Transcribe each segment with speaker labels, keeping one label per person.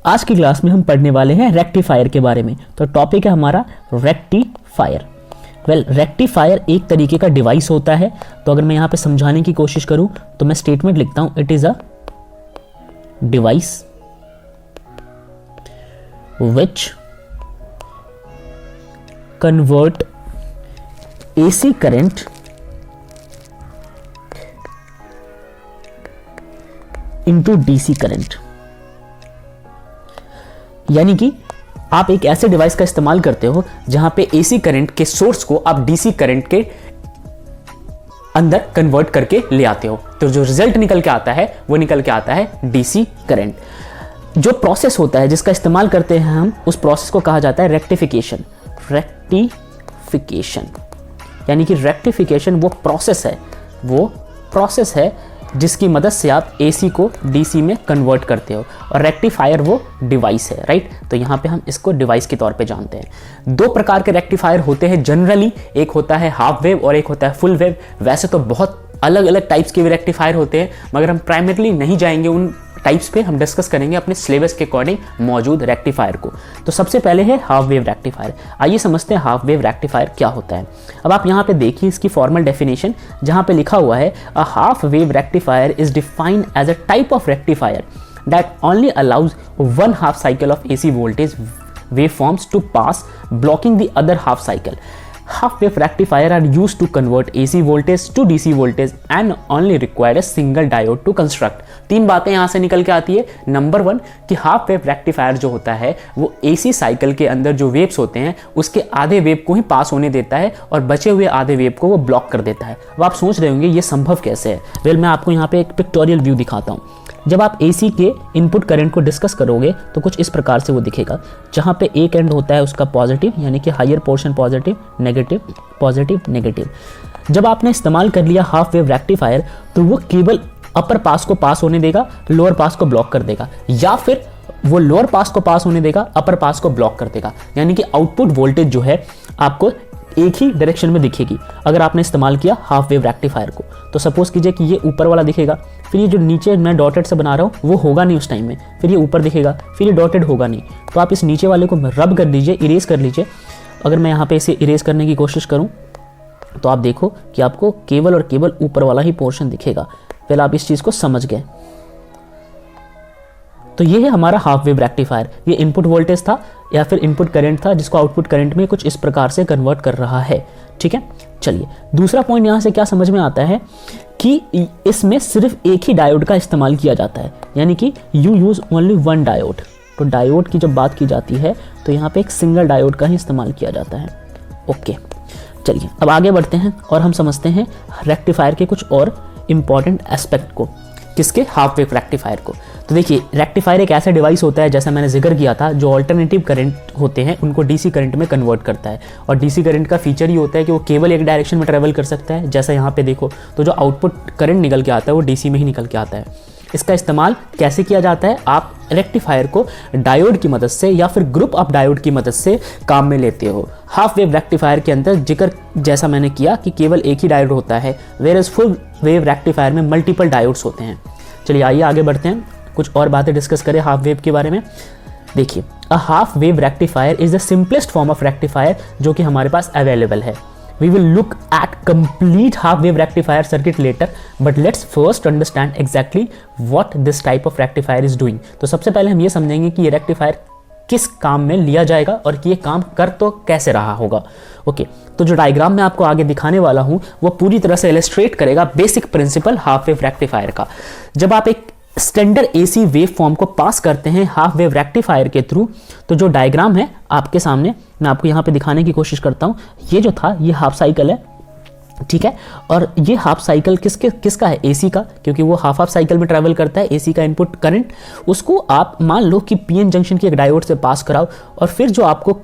Speaker 1: आज की क्लास में हम पढ़ने वाले हैं रेक्टिफायर के बारे में। तो टॉपिक है हमारा रेक्टिफायर। रेक्टिफायर एक तरीके का डिवाइस होता है। तो अगर मैं यहाँ पे समझाने की कोशिश करूँ तो मैं स्टेटमेंट लिखता हूँ, it is a device which convert AC current into DC current. यानी कि आप एक ऐसे डिवाइस का इस्तेमाल करते हो जहां पे AC करंट के सोर्स को आप DC करंट के अंदर कन्वर्ट करके ले आते हो। तो जो रिजल्ट निकल के आता है वो निकल के आता है DC करंट। जो प्रोसेस होता है जिसका इस्तेमाल करते हैं हम, उस प्रोसेस को कहा जाता है रेक्टिफिकेशन। रेक्टिफिकेशन यानी कि रेक्टिफिकेशन वो प्रोसेस है जिसकी मदद से आप AC को DC में कन्वर्ट करते हो, और रेक्टिफायर वो डिवाइस है, राइट। तो यहाँ पे हम इसको डिवाइस के तौर पे जानते हैं। दो प्रकार के रेक्टिफायर होते हैं जनरली, एक होता है हाफ वेव और एक होता है फुल वेव। वैसे तो बहुत अलग अलग टाइप्स के भी रेक्टिफायर होते हैं, मगर हम प्राइमरीली नहीं जाएंगे उन टाइप्स पे, हम डिस्कस करेंगे अपने सिलेबस के अकॉर्डिंग मौजूद रेक्टिफायर को। तो सबसे पहले है हाफ वेव रेक्टिफायर। आइए समझते हैं हाफ वेव रेक्टिफायर क्या होता है। अब आप यहाँ पे देखिए इसकी फॉर्मल डेफिनेशन, जहाँ पे लिखा हुआ है a half wave rectifier is defined as a type of rectifier that only allows one half cycle of AC voltage waveforms to pass, blocking the other half cycle. Half wave rectifier are used to convert AC voltage to DC voltage and only require a single diode to construct. तीन बातें यहाँ से निकल के आती है। Number 1 कि half wave rectifier जो होता है वो AC साइकिल के अंदर जो वेव्स होते हैं उसके आधे वेव को ही पास होने देता है और बचे हुए आधे वेव को वो ब्लॉक कर देता है। अब आप सोच रहे होंगे ये संभव कैसे है। मैं आपको यहाँ पे एक पिक्टोरियल व्यू दिखाता हूँ। जब आप AC के इनपुट करंट को डिस्कस करोगे तो कुछ इस प्रकार से वो दिखेगा, जहाँ पे एक एंड होता है उसका पॉजिटिव, यानी कि हायर पोर्शन पॉजिटिव नेगेटिव। जब आपने इस्तेमाल कर लिया हाफ वेव रेक्टिफायर तो वो केवल अपर पास को पास होने देगा, लोअर पास को ब्लॉक कर देगा, या फिर वो लोअर पास को पास होने देगा, अपर पास को ब्लॉक कर देगा। यानी कि आउटपुट वोल्टेज जो है आपको एक ही डायरेक्शन में दिखेगी अगर आपने इस्तेमाल किया हाफ वेव रेक्टिफायर को। तो सपोज कीजिए कि ये ऊपर वाला दिखेगा, फिर ये जो नीचे मैं डॉटेड से बना रहा हूँ वो होगा नहीं उस टाइम में, फिर ये ऊपर दिखेगा, फिर ये डॉटेड होगा नहीं। तो आप इस नीचे वाले को रब कर दीजिए, इरेज कर लीजिए। अगर मैं यहाँ पे इसे इरेज करने की कोशिश करूँ तो आप देखो कि आपको केवल और केवल ऊपर वाला ही पोर्शन दिखेगा। फिर आप इस चीज़ को समझ गए। तो ये है हमारा हाफ वेव रेक्टिफायर। ये इनपुट वोल्टेज था या फिर इनपुट करंट था जिसको आउटपुट करंट में कुछ इस प्रकार से कन्वर्ट कर रहा है, ठीक है। चलिए दूसरा पॉइंट यहाँ से क्या समझ में आता है कि इसमें सिर्फ एक ही डायोड का इस्तेमाल किया जाता है, यानी कि you use only one diode. तो डायोड की जब बात की जाती है तो यहाँ पे एक सिंगल डायोड का ही इस्तेमाल किया जाता है। ओके, चलिए अब आगे बढ़ते हैं और हम समझते हैं रेक्टिफायर के कुछ और इंपॉर्टेंट एस्पेक्ट को। किसके? हाफ वेव रेक्टिफायर को। तो देखिए रेक्टिफायर एक ऐसा डिवाइस होता है, जैसा मैंने जिक्र किया था, जो अल्टरनेटिव करंट होते हैं उनको DC करंट में कन्वर्ट करता है। और DC करंट का फीचर ही होता है कि वो केवल एक डायरेक्शन में ट्रेवल कर सकता है। जैसा यहाँ पे देखो तो जो आउटपुट करंट निकल के आता है वो DC में ही निकल के आता है। इसका इस्तेमाल कैसे किया जाता है? आप रेक्टिफायर को डायोड की मदद से या फिर ग्रुप ऑफ डायोड की मदद से काम में लेते हो। हाफ वेव रेक्टिफायर के अंदर जिक्र जैसा मैंने किया कि केवल एक ही डायोड होता है, वेयरएज़ फुल वेव रेक्टिफायर में मल्टीपल डायोड्स होते हैं। चलिए आइए आगे बढ़ते हैं, कुछ और बातें डिस्कस करें हाफ वेव के बारे में। देखिए अ half wave rectifier is the simplest form of rectifier जो कि हमारे पास अवेलेबल है। We will look at complete half wave rectifier circuit later, but let's first understand exactly what this type of rectifier is doing. तो सबसे पहले हम ये समझेंगे कि ये रेक्टिफायर किस काम में लिया जाएगा और कि ये काम कर तो कैसे रहा होगा। ओके, तो जो डायग्राम मैं आपको आगे दिखाने वाला हूँ वो पूरी तरह से इलस्ट्रेट करेगा basic principle half wave rectifier का। जब आप एक स्टैंडर्ड AC वेव फॉर्म को पास करते हैं हाफ वेव रेक्टिफायर के थ्रू, तो जो डायग्राम है आपके सामने मैं आपको यहाँ पे दिखाने की कोशिश करता हूँ। ये जो था ये हाफ साइकिल है, ठीक है। और ये हाफ साइकिल किसका है? AC का, क्योंकि वो हाफ साइकिल में ट्रैवल करता है। AC का इनपुट करंट उसको आप मान लो कि PN जंक्शन की एक डायोड से पास कराओ और फिर जो आपको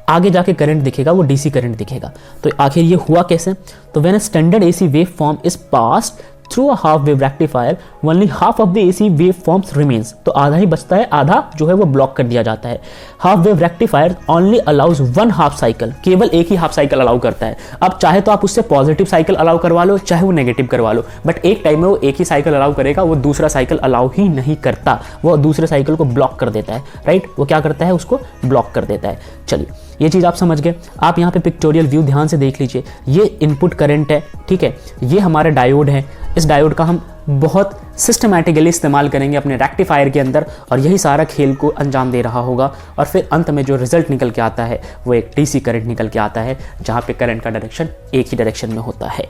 Speaker 1: आगे जाके करंट दिखेगा वो DC करंट दिखेगा। तो आखिर ये हुआ कैसे? तो when a standard AC wave form is passed through a half wave rectifier, only half of the AC wave forms remains, तो आधा ही बचता है, आधा जो है वो ब्लॉक कर दिया जाता है। Half wave rectifier only allows one half cycle, केवल एक ही हाफ साइकिल अलाउ करता है। अब चाहे तो आप उससे पॉजिटिव साइकिल अलाउ करवा लो, चाहे वो नेगेटिव करवा लो, बट एक टाइम में वो एक ही साइकिल अलाउ करेगा, वो दूसरा साइकिल अलाउ ही नहीं करता, वो दूसरे साइकिल को ब्लॉक कर देता है, राइट। वो क्या करता है, उसको ब्लॉक कर देता है। चलिए ये चीज़ आप समझ गए। आप यहाँ पे पिक्टोरियल व्यू ध्यान से देख लीजिए, ये इनपुट करंट है, ठीक है, ये हमारा डायोड है। इस डायोड का हम बहुत सिस्टमैटिकली इस्तेमाल करेंगे अपने रेक्टिफायर के अंदर, और यही सारा खेल को अंजाम दे रहा होगा। और फिर अंत में जो रिजल्ट निकल के आता है वो एक डीसी करंट निकल के आता है, जहाँ पे करंट का डायरेक्शन एक ही डायरेक्शन में होता है।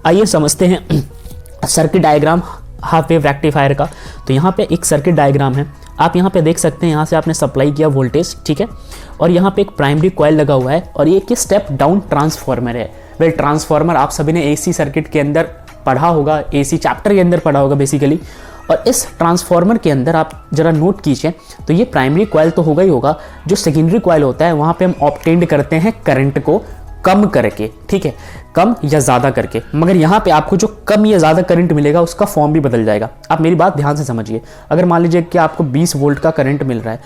Speaker 1: आइए समझते हैं circuit diagram half wave rectifier का। तो यहाँ पे एक सर्किट डायग्राम है, आप यहाँ पे देख सकते हैं, यहाँ से आपने सप्लाई किया वोल्टेज, ठीक है, और यहाँ पे एक प्राइमरी कॉइल लगा हुआ है, और ये एक स्टेप डाउन ट्रांसफार्मर है। वेल ट्रांसफार्मर आप सभी ने एसी सर्किट के अंदर पढ़ा होगा, एसी चैप्टर के अंदर पढ़ा होगा बेसिकली। और इस ट्रांसफार्मर के अंदर आप जरा नोट कीजिए, तो ये प्राइमरी कॉइल तो होगा ही होगा, जो सेकेंडरी कॉइल होता है वहाँ पे हम ऑब्टेंड करते हैं करंट को कम करके, ठीक है, कम या ज़्यादा करके। मगर यहाँ पे आपको जो कम या ज़्यादा करंट मिलेगा उसका फॉर्म भी बदल जाएगा। आप मेरी बात ध्यान से समझिए, अगर मान लीजिए कि आपको 20 वोल्ट का करंट मिल रहा है,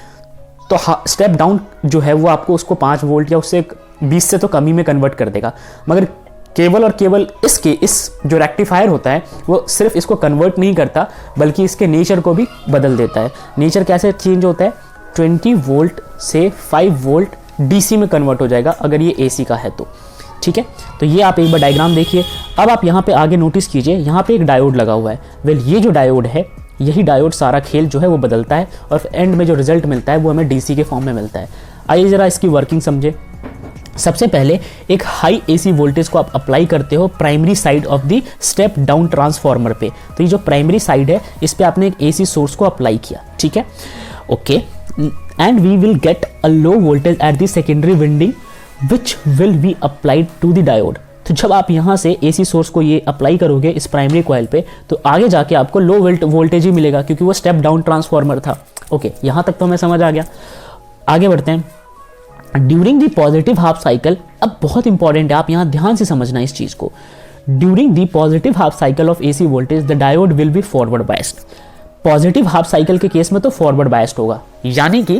Speaker 1: तो स्टेप डाउन जो है वो आपको उसको 5 वोल्ट या उससे 20 से तो कम ही में कन्वर्ट कर देगा। मगर केवल और केवल इस जो रेक्टिफायर होता है वो सिर्फ इसको कन्वर्ट नहीं करता, बल्कि इसके नेचर को भी बदल देता है। नेचर कैसे चेंज होता है, 20 वोल्ट से 5 वोल्ट डीसी में कन्वर्ट हो जाएगा अगर ये एसी का है तो, ठीक है। तो ये आप एक बार डायग्राम देखिए। अब आप यहाँ पे आगे नोटिस कीजिए, यहाँ पे एक डायोड लगा हुआ है। वेल ये जो डायोड है, यही डायोड सारा खेल जो है वो बदलता है, और एंड में जो रिजल्ट मिलता है वो हमें डीसी के फॉर्म में मिलता है। आइए ज़रा इसकी वर्किंग समझे। सबसे पहले एक हाई एसी वोल्टेज को आप अप्लाई करते हो primary side of the step down transformer पे। तो ये जो प्राइमरी साइड है, इस पे आपने एक एसी सोर्स को अप्लाई किया, ठीक है, okay. And we will get a low voltage at the secondary winding which will be applied to the diode. तो जब आप यहाँ से एसी सोर्स को ये अप्लाई करोगे इस प्राइमरी कॉइल पे, तो आगे जाके आपको लो वोल्टेज ही मिलेगा, क्योंकि वो स्टेप डाउन ट्रांसफार्मर था। ओके, यहाँ तक तो हमें समझ आ गया। आगे बढ़ते हैं। During the positive half cycle, अब बहुत इंपॉर्टेंट है, आप यहाँ ध्यान से समझना इस चीज को। During the positive half cycle of AC voltage the diode will be forward biased. Positive half cycle के केस में तो फॉरवर्ड बायस्ड होगा, यानी कि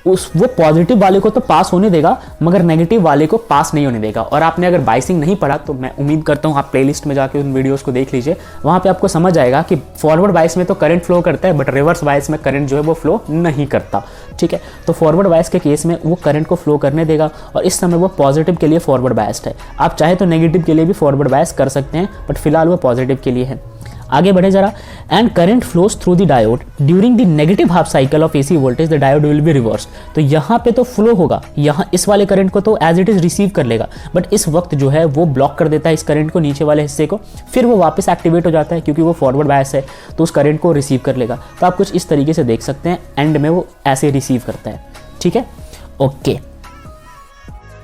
Speaker 1: वो पॉजिटिव वाले को तो पास होने देगा, मगर नेगेटिव वाले को पास नहीं होने देगा। और आपने अगर बायसिंग नहीं पढ़ा तो मैं उम्मीद करता हूँ आप प्लेलिस्ट में जाके उन वीडियोस को देख लीजिए, वहाँ पे आपको समझ आएगा कि फॉरवर्ड बायस में तो करंट फ्लो करता है, बट रिवर्स बायस में करंट जो है वो फ्लो नहीं करता, ठीक है। तो फॉरवर्ड बायस के केस में वो करंट को फ्लो करने देगा, और इस समय वो पॉजिटिव के लिए फॉरवर्ड बायस्ड है। आप चाहे तो नेगेटिव के लिए भी फॉरवर्ड बायस कर सकते हैं, बट फिलहाल वो पॉजिटिव के लिए है। आगे बढ़े जरा। And current flows through the diode during the negative half cycle of AC voltage the diode will be reverse. तो यहाँ पे तो फ्लो होगा, यहाँ इस वाले करंट को तो एज इट इज रिसीव कर लेगा, बट इस वक्त जो है वो ब्लॉक कर देता है इस करंट को, नीचे वाले हिस्से को, फिर वो वापस एक्टिवेट हो जाता है, क्योंकि वो फॉरवर्ड बायस है तो उस करंट को रिसीव कर लेगा। तो आप कुछ इस तरीके से देख सकते हैं, एंड में वो ऐसे रिसीव करता है, ठीक है, ओके।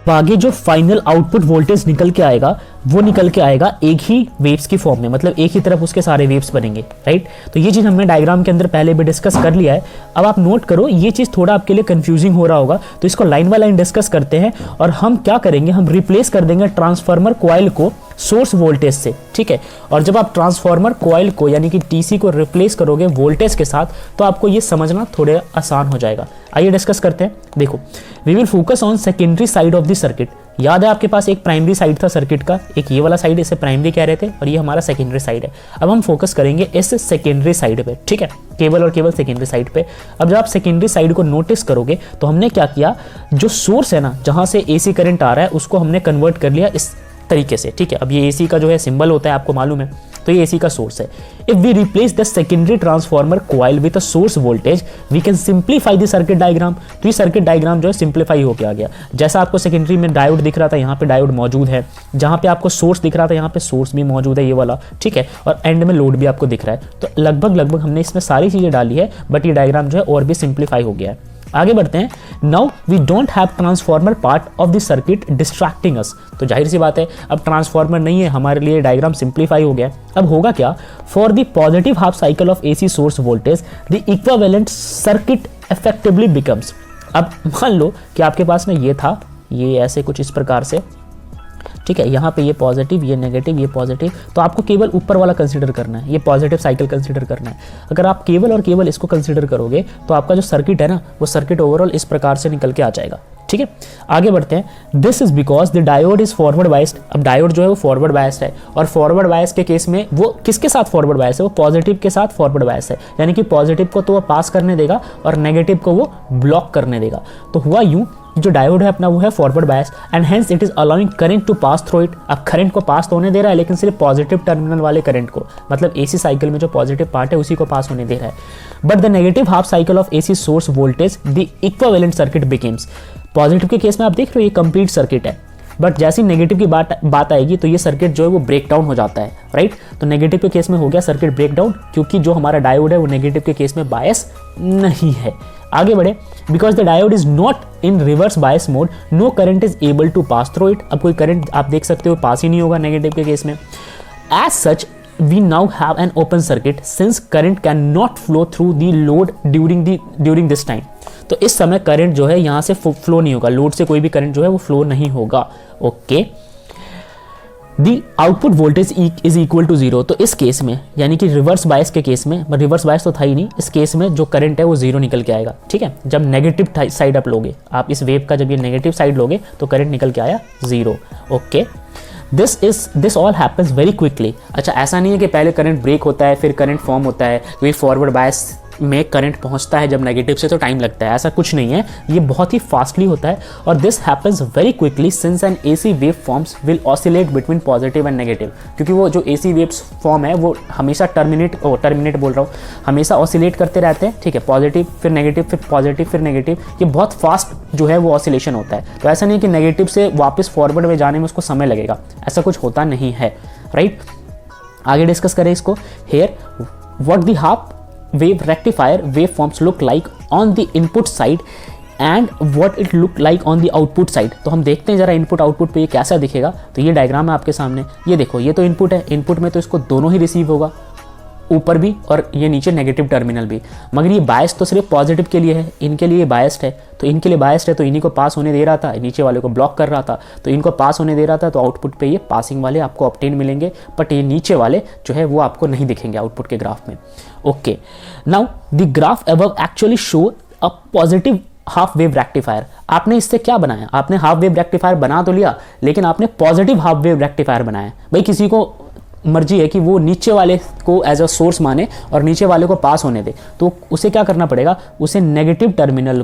Speaker 1: आगे जो फाइनल आउटपुट वोल्टेज निकल के आएगा वो निकल के आएगा एक ही वेव्स की फॉर्म में, मतलब एक ही तरफ उसके सारे वेव्स बनेंगे, राइट। तो ये चीज़ हमने डायग्राम के अंदर पहले भी डिस्कस कर लिया है। अब आप नोट करो, ये चीज़ थोड़ा आपके लिए कंफ्यूजिंग हो रहा होगा, तो इसको लाइन बाय लाइन डिस्कस करते हैं। और हम क्या करेंगे, हम रिप्लेस कर देंगे ट्रांसफार्मर कॉइल को सोर्स वोल्टेज से, ठीक है। और जब आप ट्रांसफार्मर कॉइल को यानी कि टीसी को रिप्लेस करोगे वोल्टेज के साथ, तो आपको ये समझना थोड़ा आसान हो जाएगा। आइए डिस्कस करते हैं। देखो, we will focus on secondary side of the circuit. याद है आपके पास एक प्राइमरी साइड था सर्किट का, एक ये वाला साइड, इसे प्राइमरी कह रहे थे, और ये हमारा सेकेंडरी साइड है। अब हम फोकस करेंगे इस सेकेंडरी साइड पे, ठीक है, केवल और केवल सेकेंडरी साइड पे। अब जब आप सेकेंडरी साइड को नोटिस करोगे तो हमने क्या किया, जो सोर्स है ना, जहां से एसी करंट आ रहा है, उसको हमने कन्वर्ट कर लिया इस तरीके से, ठीक है। अब ये एसी का जो है सिंबल होता है, आपको मालूम है, तो ये एसी का सोर्स है। If we replace the secondary transformer coil with a source voltage we can simplify the circuit diagram. तो ये सर्किट डायग्राम जो है सिंप्लीफाई होकर आ गया। जैसा आपको सेकेंडरी में डायोड दिख रहा था, यहाँ पे डायोड मौजूद है, जहाँ पे आपको सोर्स दिख रहा था यहाँ पे सोर्स भी मौजूद है, ये वाला, ठीक है, और एंड में लोड भी आपको दिख रहा है। तो लगभग हमने इसमें सारी चीजें डाली है, बट ये डायग्राम जो है और भी सिंप्लीफाई हो गया है। आगे बढ़ते हैं। Now we don't have transformer part of the circuit distracting us. तो जाहिर सी बात है, अब ट्रांसफार्मर नहीं है, हमारे लिए डायग्राम सिंप्लीफाई हो गया। अब होगा क्या, for the positive half cycle of AC source voltage the equivalent circuit effectively becomes. अब मान लो कि आपके पास में ये था, ये ऐसे कुछ इस प्रकार से, ठीक है, यहाँ पे ये पॉजिटिव, ये नेगेटिव, ये पॉजिटिव, तो आपको केवल ऊपर वाला कंसीडर करना है, ये पॉजिटिव साइकिल कंसीडर करना है। अगर आप केवल और केवल इसको कंसीडर करोगे तो आपका जो सर्किट है ना, वो सर्किट ओवरऑल इस प्रकार से निकल के आ जाएगा। ठीक है, आगे बढ़ते हैं। This is because the diode is forward biased. अब डायोड जो है वो फॉरवर्ड बायस्ड है, और फॉरवर्ड बायस के केस में वो किसके साथ फॉरवर्ड बायस है, वो पॉजिटिव के साथ फॉरवर्ड बायस है, यानी कि पॉजिटिव को तो वो पास करने देगा और नेगेटिव को वो ब्लॉक करने देगा। तो हुआ यूं, जो डायोड है अपना वो है forward bias, and hence it is allowing current to pass through it. अब करंट को पास तो होने दे रहा है, लेकिन सिर्फ पॉजिटिव टर्मिनल वाले करंट को, मतलब एसी साइकिल में जो पॉजिटिव पार्ट है उसी को पास होने दे रहा है। But the negative half cycle of AC source voltage the equivalent circuit becomes. Positive के केस में आप देख रहे हो ये कंप्लीट सर्किट है, बट जैसे ही नेगेटिव की बात आएगी तो ये सर्किट जो है वो ब्रेक डाउन हो जाता है, राइट। तो नेगेटिव के केस में हो गया सर्किट ब्रेक डाउन, क्योंकि जो हमारा डायोड है वो नेगेटिव के केस में बायस नहीं है। आगे बढ़े, because the diode is not in reverse bias mode, no current is able to pass through it. अब कोई करंट आप देख सकते हो पास ही नहीं होगा नेगेटिव के केस में। As such we now have an open circuit since current cannot flow through the load during this time। तो इस समय करंट जो है यहाँ से फ्लो नहीं होगा, लोड से कोई भी करंट जो है वो फ्लो नहीं होगा। Okay, the output voltage is equal to 0। तो इस केस में, यानी कि रिवर्स बायस के केस में, रिवर्स बायस तो था ही नहीं, इस केस में जो करंट है वो 0 निकल के आएगा। ठीक है, जब नेगेटिव साइड आप लोगे, आप इस वेव का जब ये नेगेटिव साइड लोगे तो करंट निकल के आया 0। Okay, this all happens very quickly. अच्छा, ऐसा नहीं है कि पहले करंट ब्रेक होता है फिर करंट फॉर्म होता है, वे फॉरवर्ड बायस में करंट पहुंचता है जब नेगेटिव से तो टाइम लगता है, ऐसा कुछ नहीं है, ये बहुत ही फास्टली होता है। और this happens very quickly since N AC wave forms will oscillate between positive and negative. क्योंकि वो जो एसी वेव्स फॉर्म है वो हमेशा टर्मिनेट बोल रहा हूँ, हमेशा ऑसिलेट करते रहते हैं। ठीक है, पॉजिटिव फिर नेगेटिव फिर पॉजिटिव फिर नेगेटिव, ये बहुत फास्ट जो है वो ऑसिलेशन होता है। तो ऐसा नहीं कि नेगेटिव से वापस फॉरवर्ड में जाने में उसको समय लगेगा, ऐसा कुछ होता नहीं है, राइट। आगे डिस्कस करें इसको। Here what the half wave rectifier waveforms look like on the input side and what it look like on the output side। तो हम देखते हैं जरा इनपुट आउटपुट पे ये कैसा दिखेगा। तो ये डायग्राम है आपके सामने, ये देखो, ये तो इनपुट है, इनपुट में तो इसको दोनों ही रिसीव होगा, ऊपर भी और ये नीचे नेगेटिव टर्मिनल भी। मगर ये बायस तो सिर्फ पॉजिटिव के लिए है, इनके लिए बायस्ड है, तो इनके लिए बायस्ड है तो इन्हीं को पास होने दे रहा था, नीचे वाले को ब्लॉक कर रहा था, तो इनको पास होने दे रहा था, तो आउटपुट पे ये पासिंग वाले आपको ऑब्टेन मिलेंगे, बट ये नीचे वाले जो है वो आपको नहीं दिखेंगे आउटपुट के ग्राफ में। Okay, now the graph above actually show a positive half wave rectifier. आपने इससे क्या बनाया, आपने हाफ वेव रेक्टिफायर बना तो लिया, लेकिन आपने पॉजिटिव हाफ वेव रेक्टिफायर बनाया। भाई किसी को मर्जी है कि वो नीचे वाले को एज अ सोर्स माने और नीचे वाले को पास होने दे, तो उसे क्या करना पड़ेगा, उसे नेगेटिव टर्मिनल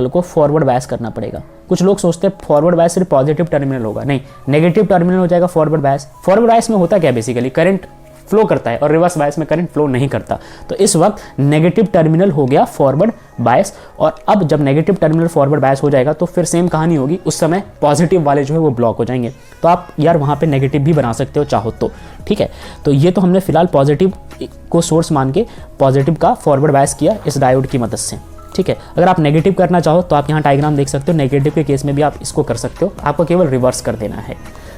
Speaker 1: को फॉरवर्ड बायस करना पड़ेगा। कुछ लोग सोचते हैं फॉरवर्ड बायस सिर्फ पॉजिटिव टर्मिनल होगा, नहीं, नेगेटिव टर्मिनल हो जाएगा फॉरवर्ड बायस। फॉरवर्ड बायस में होता क्या, बेसिकली करंट फ्लो करता है और रिवर्स बायस में करंट फ्लो नहीं करता। तो इस वक्त नेगेटिव टर्मिनल हो गया फॉरवर्ड बायस, और अब जब नेगेटिव टर्मिनल फॉरवर्ड बायस हो जाएगा तो फिर सेम कहानी होगी, उस समय पॉजिटिव वाले जो है वो ब्लॉक हो जाएंगे। तो आप यार वहाँ पे नेगेटिव भी बना सकते हो चाहो तो, ठीक है। तो ये तो हमने फिलहाल पॉजिटिव को सोर्स मान के पॉजिटिव का फॉरवर्ड बायस किया इस डायोड की मदद से, ठीक है। अगर आप नेगेटिव करना चाहो तो आप यहाँ डायग्राम देख सकते हो, नेगेटिव के केस में भी आप इसको कर सकते हो, आपको केवल रिवर्स कर देना है।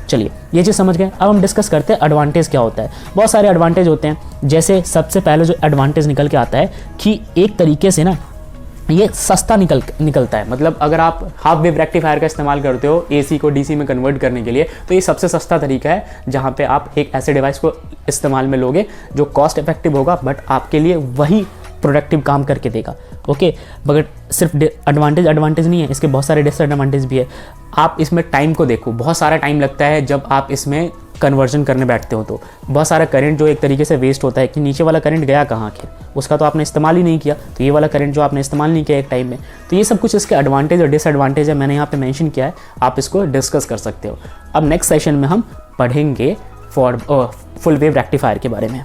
Speaker 1: चलिए, ये चीज़ समझ गए। अब हम डिस्कस करते हैं एडवांटेज क्या होता है। बहुत सारे एडवांटेज होते हैं, जैसे सबसे पहले जो एडवांटेज निकल के आता है कि एक तरीके से ना ये सस्ता निकलता है। मतलब अगर आप हाफ वेव रेक्टिफायर का इस्तेमाल करते हो एसी को डीसी में कन्वर्ट करने के लिए, तो ये सबसे सस्ता तरीका है जहाँ पे आप एक ऐसे डिवाइस को इस्तेमाल में लोगे जो कॉस्ट इफेक्टिव होगा बट आपके लिए वही प्रोडक्टिव काम करके देगा। ओके, मगर सिर्फ एडवांटेज नहीं है, इसके बहुत सारे डिसएडवांटेज भी है। आप इसमें टाइम को देखो, बहुत सारा टाइम लगता है जब आप इसमें कन्वर्जन करने बैठते हो, तो बहुत सारा करंट जो एक तरीके से वेस्ट होता है कि नीचे वाला करंट गया कहाँ आखिर, उसका तो आपने इस्तेमाल ही नहीं किया, तो ये वाला करंट जो आपने इस्तेमाल नहीं किया एक टाइम में, तो ये सब कुछ इसके एडवांटेज और डिसएडवांटेज है, मैंने यहाँ पे मेंशन किया है, आप इसको डिस्कस कर सकते हो। अब नेक्स्ट सेशन में हम पढ़ेंगे फुल वेव रेक्टिफायर के बारे में।